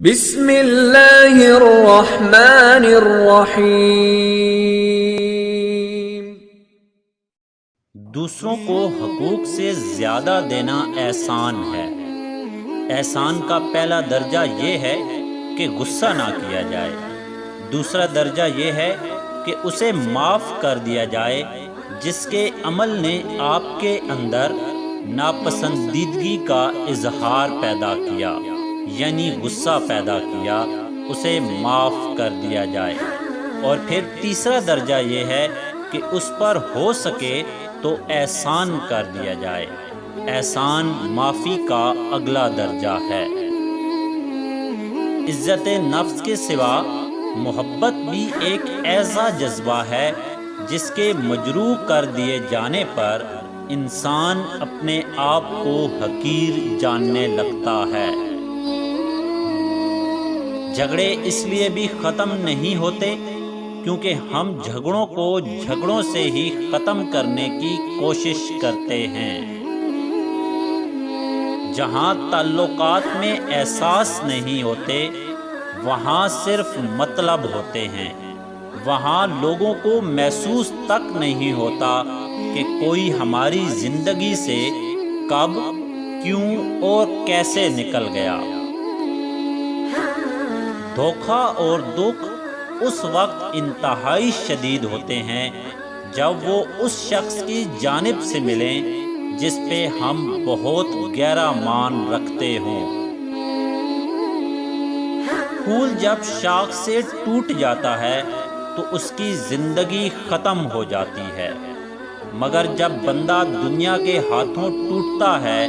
بسم اللہ الرحمن الرحیم۔ دوسروں کو حقوق سے زیادہ دینا احسان ہے۔ احسان کا پہلا درجہ یہ ہے کہ غصہ نہ کیا جائے۔ دوسرا درجہ یہ ہے کہ اسے معاف کر دیا جائے جس کے عمل نے آپ کے اندر ناپسندیدگی کا اظہار پیدا کیا، یعنی غصہ پیدا کیا، اسے معاف کر دیا جائے۔ اور پھر تیسرا درجہ یہ ہے کہ اس پر ہو سکے تو احسان کر دیا جائے۔ احسان معافی کا اگلا درجہ ہے۔ عزت نفس کے سوا محبت بھی ایک ایسا جذبہ ہے جس کے مجروح کر دیے جانے پر انسان اپنے آپ کو حقیر جاننے لگتا ہے۔ جھگڑے اس لیے بھی ختم نہیں ہوتے کیونکہ ہم جھگڑوں کو جھگڑوں سے ہی ختم کرنے کی کوشش کرتے ہیں۔ جہاں تعلقات میں احساس نہیں ہوتے وہاں صرف مطلب ہوتے ہیں۔ وہاں لوگوں کو محسوس تک نہیں ہوتا کہ کوئی ہماری زندگی سے کب، کیوں اور کیسے نکل گیا۔ دھوکہ اور دکھ اس وقت انتہائی شدید ہوتے ہیں جب وہ اس شخص کی جانب سے ملیں جس پہ ہم بہت گہرا مان رکھتے ہوں۔ پھول جب شاخ سے ٹوٹ جاتا ہے تو اس کی زندگی ختم ہو جاتی ہے، مگر جب بندہ دنیا کے ہاتھوں ٹوٹتا ہے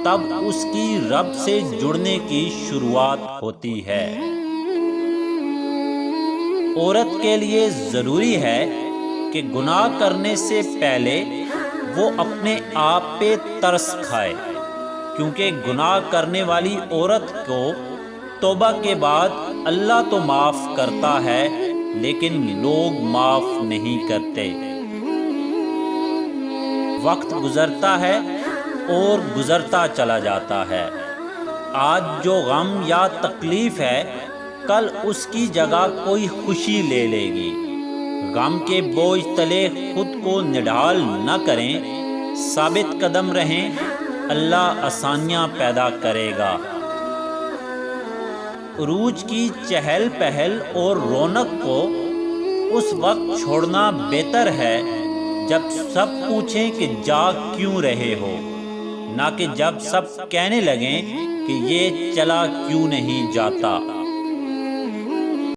تب اس کی رب سے جڑنے کی شروعات ہوتی ہے۔ عورت کے لیے ضروری ہے کہ گناہ کرنے سے پہلے وہ اپنے آپ پہ ترس کھائے، کیونکہ گناہ کرنے والی عورت کو توبہ کے بعد اللہ تو معاف کرتا ہے لیکن لوگ معاف نہیں کرتے۔ وقت گزرتا ہے اور گزرتا چلا جاتا ہے۔ آج جو غم یا تکلیف ہے کل اس کی جگہ کوئی خوشی لے لے گی۔ غم کے بوجھ تلے خود کو نڈھال نہ کریں، ثابت قدم رہیں، اللہ آسانیاں پیدا کرے گا۔ عروج کی چہل پہل اور رونق کو اس وقت چھوڑنا بہتر ہے جب سب پوچھیں کہ جاگ کیوں رہے ہو، نہ کہ جب سب کہنے لگیں کہ یہ چلا کیوں نہیں جاتا۔